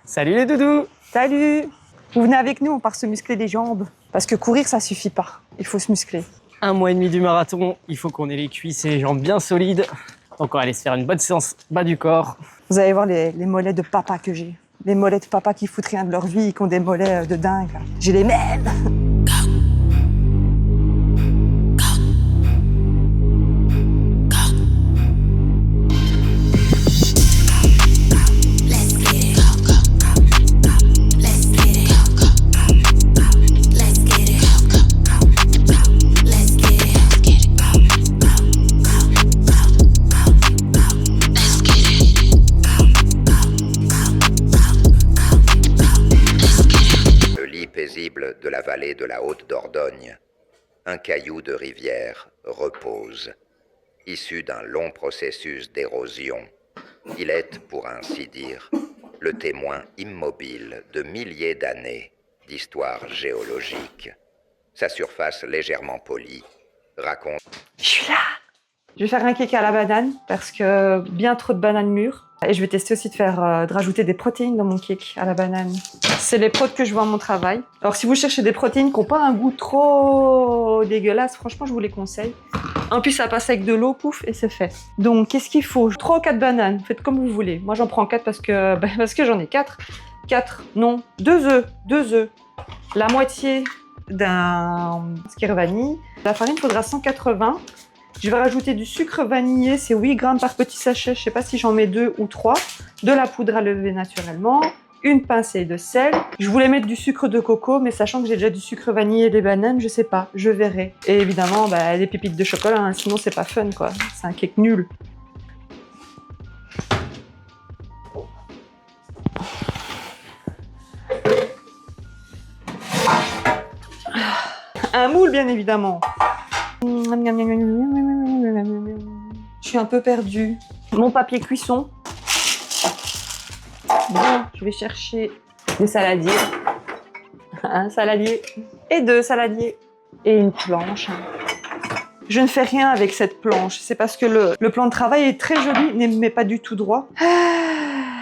Salut les doudous! Salut! Vous venez avec nous, on part se muscler les jambes. Parce que courir, ça suffit pas. Il faut se muscler. 1 mois et demi du marathon, il faut qu'on ait les cuisses et les jambes bien solides. Donc on va aller se faire une bonne séance bas du corps. Vous allez voir les mollets de papa que j'ai. Les mollets de papa qui foutent rien de leur vie, qui ont des mollets de dingue. Là. J'ai les mêmes! Paisible de la vallée de la Haute-Dordogne, un caillou de rivière repose. Issu d'un long processus d'érosion, il est, pour ainsi dire, le témoin immobile de milliers d'années d'histoire géologique. Sa surface légèrement polie raconte... Je suis là! Je vais faire un cake à la banane parce que bien trop de bananes mûres. Et je vais tester aussi de rajouter des protéines dans mon cake à la banane. C'est les prods que je vois à mon travail. Alors si vous cherchez des protéines qui n'ont pas un goût trop dégueulasse, franchement je vous les conseille. En plus ça passe avec de l'eau, pouf, et c'est fait. Donc qu'est-ce qu'il faut? 3 ou 4 bananes, faites comme vous voulez. Moi j'en prends 4 parce que j'en ai 4. 4, non, 2 œufs, 2 œufs. La moitié d'un skyr vanille. La farine, il faudra 180. Je vais rajouter du sucre vanillé, c'est 8 grammes par petit sachet, je sais pas si j'en mets 2 ou 3. De la poudre à lever naturellement, une pincée de sel. Je voulais mettre du sucre de coco, mais sachant que j'ai déjà du sucre vanillé et des bananes, je sais pas, je verrai. Et évidemment, des pépites de chocolat, hein, sinon c'est pas fun quoi, c'est un cake nul. Un moule bien évidemment. Je suis un peu perdue. Mon papier cuisson. Bon, je vais chercher des saladiers. Un saladier et 2 saladiers. Et une planche. Je ne fais rien avec cette planche. C'est parce que le plan de travail est très joli, mais pas du tout droit.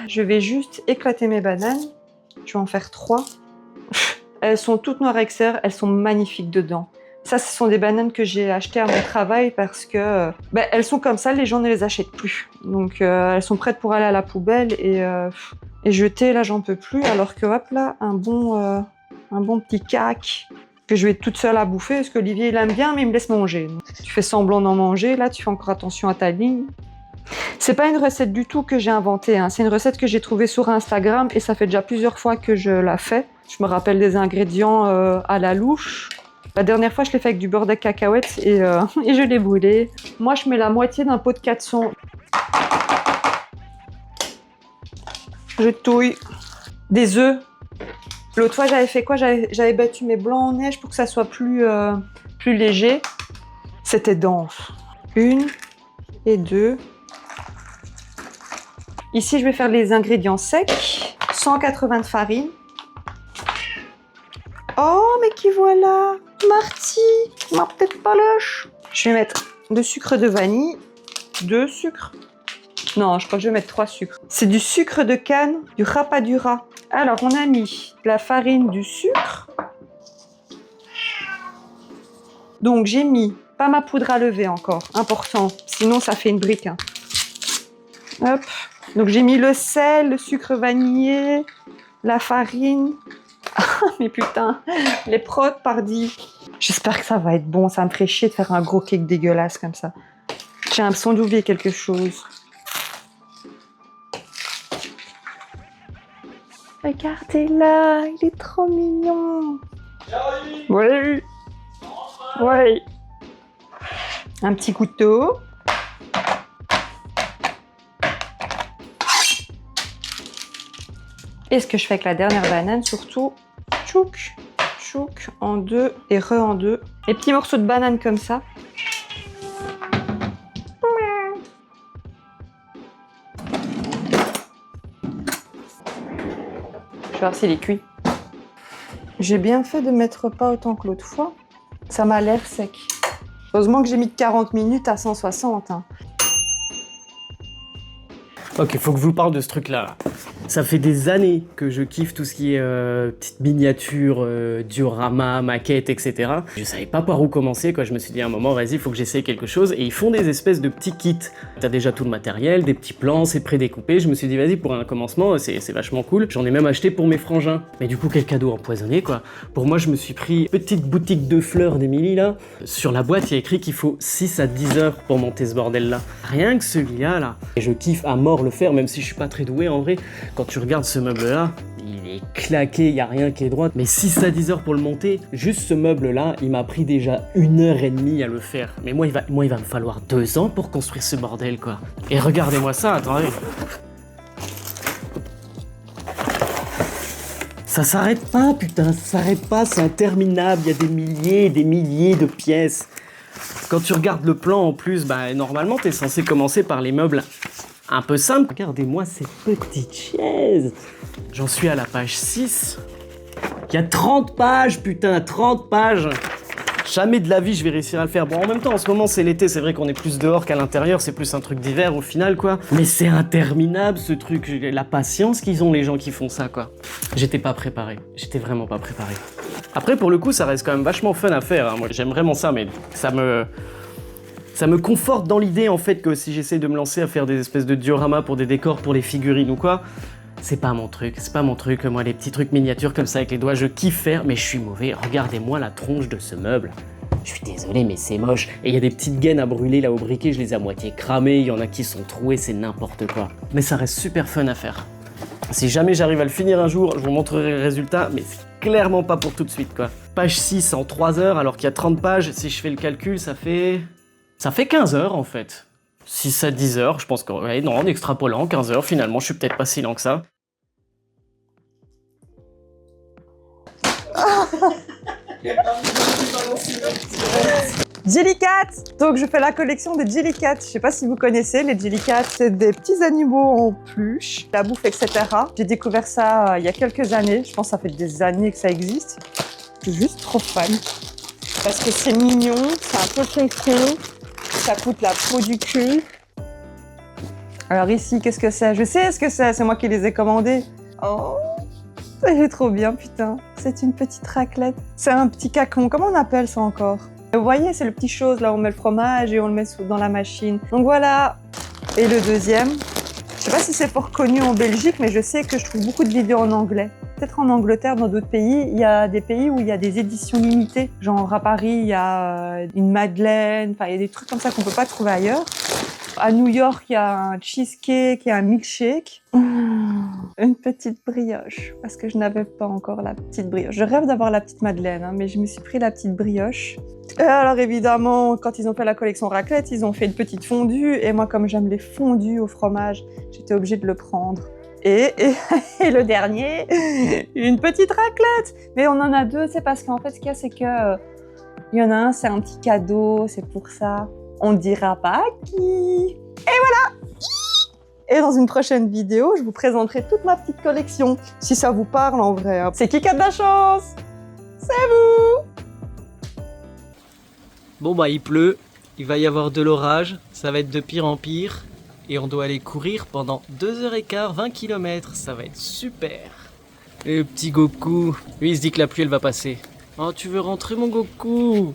Je vais juste éclater mes bananes. Je vais en faire 3. Elles sont toutes noires extérieures. Elles sont magnifiques dedans. Ça, ce sont des bananes que j'ai achetées à mon travail parce que elles sont comme ça, les gens ne les achètent plus. Donc elles sont prêtes pour aller à la poubelle et jeter, là j'en peux plus. Alors que hop là, un bon petit cac que je vais toute seule à bouffer parce qu'Olivier il aime bien mais il me laisse manger. Donc, tu fais semblant d'en manger, là tu fais encore attention à ta ligne. C'est pas une recette du tout que j'ai inventée, hein. C'est une recette que j'ai trouvée sur Instagram et ça fait déjà plusieurs fois que je la fais. Je me rappelle des ingrédients à la louche. La dernière fois, je l'ai fait avec du beurre de cacahuètes et je l'ai brûlé. Moi, je mets la moitié d'un pot de 400. Je touille des œufs. L'autre fois, j'avais fait quoi? J'avais battu mes blancs en neige pour que ça soit plus léger. C'était dense. 1 et 2. Ici, je vais faire les ingrédients secs. 180 de farine. Oh, mais qui voilà! Marty, ma petite paloche. Je vais mettre de sucre de vanille, 2 sucres. Non, je crois que je vais mettre 3 sucres. C'est du sucre de canne, du rapadura. Alors, on a mis de la farine, du sucre. Donc, j'ai mis pas ma poudre à lever encore, important. Sinon, ça fait une brique. Hein. Hop. Donc, j'ai mis le sel, le sucre vanillé, la farine. Mais putain, les prods pardi. J'espère que ça va être bon, ça me ferait chier de faire un gros cake dégueulasse comme ça. J'ai l'impression d'oublier quelque chose. Regardez-là, il est trop mignon. Oui. Oui. Un petit couteau. Et ce que je fais avec la dernière banane, surtout, tchouk, chouk en deux et en deux. Les petits morceaux de banane comme ça. Je vais voir s'il est cuit. J'ai bien fait de mettre pas autant que l'autre fois. Ça m'a l'air sec. Heureusement que j'ai mis de 40 minutes à 160. Hein. Ok, faut que je vous parle de ce truc-là. Ça fait des années que je kiffe tout ce qui est petite miniature, diorama, maquette, etc. Je savais pas par où commencer, quoi. Je me suis dit à un moment, vas-y, il faut que j'essaye quelque chose. Et ils font des espèces de petits kits. T'as déjà tout le matériel, des petits plans, c'est prédécoupé. Je me suis dit, vas-y, pour un commencement, c'est vachement cool. J'en ai même acheté pour mes frangins. Mais du coup, quel cadeau empoisonné, quoi. Pour moi, je me suis pris une petite boutique de fleurs d'Emilie, là. Sur la boîte, il y a écrit qu'il faut 6 à 10 heures pour monter ce bordel-là. Rien que celui-là, là. Et je kiffe à mort le faire, même si je suis pas très doué, en vrai. Quand tu regardes ce meuble-là, il est claqué, il n'y a rien qui est droit. Mais 6 à 10 heures pour le monter, juste ce meuble-là, il m'a pris déjà 1h30 à le faire. Mais moi, il va me falloir 2 ans pour construire ce bordel, quoi. Et regardez-moi ça, attendez. Ça s'arrête pas, putain, ça s'arrête pas, c'est interminable. Il y a des milliers de pièces. Quand tu regardes le plan, en plus, bah, normalement, t'es censé commencer par les meubles un peu simple. Regardez-moi ces petites chaises. J'en suis à la page 6. Il y a 30 pages, putain, 30 pages. Jamais de la vie je vais réussir à le faire. Bon, en même temps, en ce moment, c'est l'été. C'est vrai qu'on est plus dehors qu'à l'intérieur. C'est plus un truc d'hiver au final, quoi. Mais c'est interminable, ce truc. La patience qu'ils ont, les gens qui font ça, quoi. J'étais pas préparé. J'étais vraiment pas préparé. Après, pour le coup, ça reste quand même vachement fun à faire. Hein. Moi, j'aime vraiment ça, mais ça me conforte dans l'idée en fait que si j'essaie de me lancer à faire des espèces de dioramas pour des décors, pour les figurines ou quoi, c'est pas mon truc, moi les petits trucs miniatures comme ça avec les doigts, je kiffe faire, mais je suis mauvais, regardez-moi la tronche de ce meuble. Je suis désolé mais c'est moche, et il y a des petites gaines à brûler là au briquet, je les ai à moitié cramées, il y en a qui sont trouées, c'est n'importe quoi. Mais ça reste super fun à faire. Si jamais j'arrive à le finir un jour, je vous montrerai le résultat, mais c'est clairement pas pour tout de suite quoi. Page 6 en 3 heures alors qu'il y a 30 pages, si je fais le calcul ça fait 15 heures en fait. 6 à 10 heures, je pense que, ouais, non, en extrapolant, 15 heures finalement, je suis peut-être pas si lent que ça. Jellycat. Donc je fais la collection des Jellycat. Je sais pas si vous connaissez les Jellycat, c'est des petits animaux en peluche, la bouffe, etc. J'ai découvert ça il y a quelques années. Je pense que ça fait des années que ça existe. Je suis juste trop fan. Parce que c'est mignon, c'est un peu foncon. Ça coûte la peau du cul. Alors ici, qu'est-ce que c'est? Je sais ce que c'est moi qui les ai commandés. Oh, c'est trop bien, putain. C'est une petite raclette. C'est un petit cacon, comment on appelle ça encore? Vous voyez, c'est le petit chose, là on met le fromage et on le met dans la machine. Donc voilà. Et le deuxième, je sais pas si c'est fort connu en Belgique, mais je sais que je trouve beaucoup de vidéos en anglais. Peut-être en Angleterre, dans d'autres pays, il y a des pays où il y a des éditions limitées. Genre à Paris, il y a une madeleine, enfin il y a des trucs comme ça qu'on peut pas trouver ailleurs. À New York, il y a un cheesecake, il y a un milkshake. Une petite brioche, parce que je n'avais pas encore la petite brioche. Je rêve d'avoir la petite madeleine, hein, mais je me suis pris la petite brioche. Et alors évidemment, quand ils ont fait la collection raclette, ils ont fait une petite fondue. Et moi, comme j'aime les fondues au fromage, j'étais obligée de le prendre. Et le dernier, une petite raclette. Mais on en a deux, c'est parce qu'en fait, ce qu'il y a, c'est que il y en a un, c'est un petit cadeau, c'est pour ça. On ne dira pas à qui. Et voilà. Et dans une prochaine vidéo, je vous présenterai toute ma petite collection. Si ça vous parle en vrai. Hein. C'est qui a de la chance? C'est vous. Bon bah il pleut, il va y avoir de l'orage, ça va être de pire en pire. Et on doit aller courir pendant 2h15, 20 km, ça va être super. Et le petit Goku, lui il se dit que la pluie elle va passer. Oh tu veux rentrer mon Goku?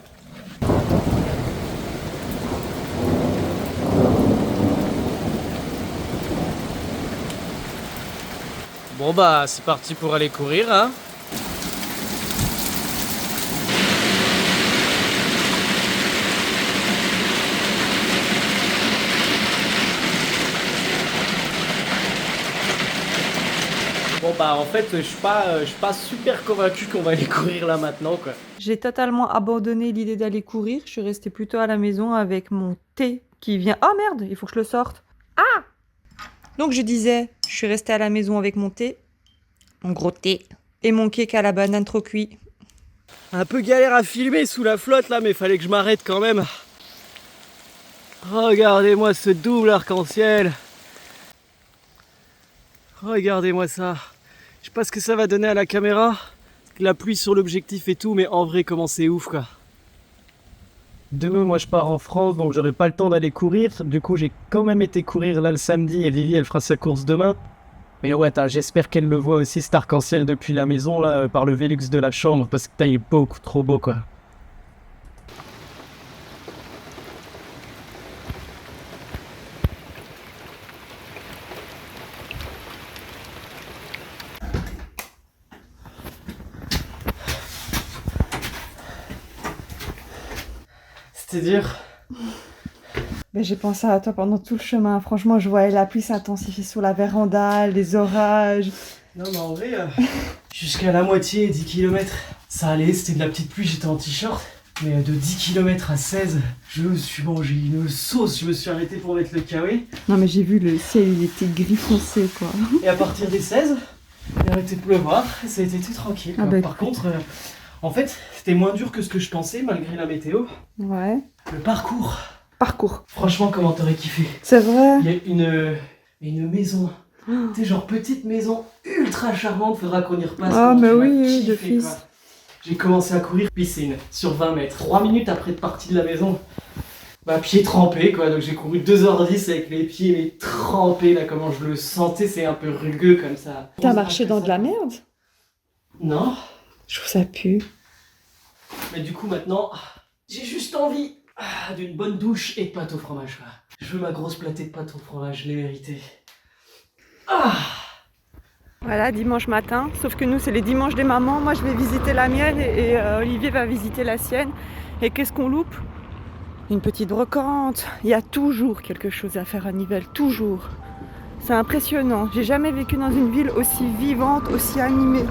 Bon bah c'est parti pour aller courir hein. Bon bah en fait je suis pas super convaincu qu'on va aller courir là maintenant quoi. J'ai totalement abandonné l'idée d'aller courir. Je suis restée plutôt à la maison avec mon thé qui vient... Oh merde, il faut que je le sorte. Ah! Donc je disais, je suis restée à la maison avec mon thé, mon gros thé, et mon cake à la banane trop cuit. Un peu galère à filmer sous la flotte là, mais fallait que je m'arrête quand même. Regardez-moi ce double arc-en-ciel. Regardez-moi ça. Je sais pas ce que ça va donner à la caméra. La pluie sur l'objectif et tout, mais en vrai, comment c'est ouf quoi. Demain, moi je pars en France, donc j'aurai pas le temps d'aller courir. Du coup, j'ai quand même été courir là le samedi et Vivi elle fera sa course demain. Mais ouais, j'espère qu'elle le voit aussi cet arc-en-ciel depuis la maison là, par le Velux de la chambre, parce que il est beaucoup trop beau quoi. C'était dur. Ben, j'ai pensé à toi pendant tout le chemin. Franchement, je voyais la pluie s'intensifier sur la véranda, les orages. Non mais en vrai, jusqu'à la moitié, 10 km, ça allait, c'était de la petite pluie, j'étais en t-shirt. Mais de 10 km à 16, je me suis mangé une sauce, je me suis arrêté pour mettre le kawaii. Non, mais j'ai vu le ciel, il était gris foncé, quoi. Et à partir des 16, il a arrêté de pleuvoir, et ça a été tout tranquille. Quoi. Ah bah, par contre, en fait, c'était moins dur que ce que je pensais, malgré la météo. Ouais. Le parcours. Parcours. Franchement, comment t'aurais kiffé? C'est vrai. Il y a une maison. Tu sais, genre petite maison ultra charmante, faudra qu'on y repasse. Ah, mais tu oui, m'as oui, kiffé, d'office. quoi. J'ai commencé à courir piscine sur 20 mètres. 3 minutes après être parti de la maison, bah, pieds trempés quoi. Donc j'ai couru 2h10 avec les pieds mais trempés là, comment je le sentais, c'est un peu rugueux comme ça. T'as marché dans de la merde? Non, Je trouve ça pue. mais du coup maintenant, j'ai juste envie d'une bonne douche et de pâte au fromage. Quoi. Je veux ma grosse platée de pâte au fromage, je l'ai mérité. Voilà, dimanche matin. Sauf que nous, c'est les dimanches des mamans. Moi, je vais visiter la mienne et Olivier va visiter la sienne. Et qu'est-ce qu'on loupe? Une petite brocante. Il y a toujours quelque chose à faire à Nivelles. Toujours. C'est impressionnant. J'ai jamais vécu dans une ville aussi vivante, aussi animée.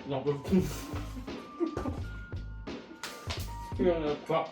J'en peux plus. Il y en a pas.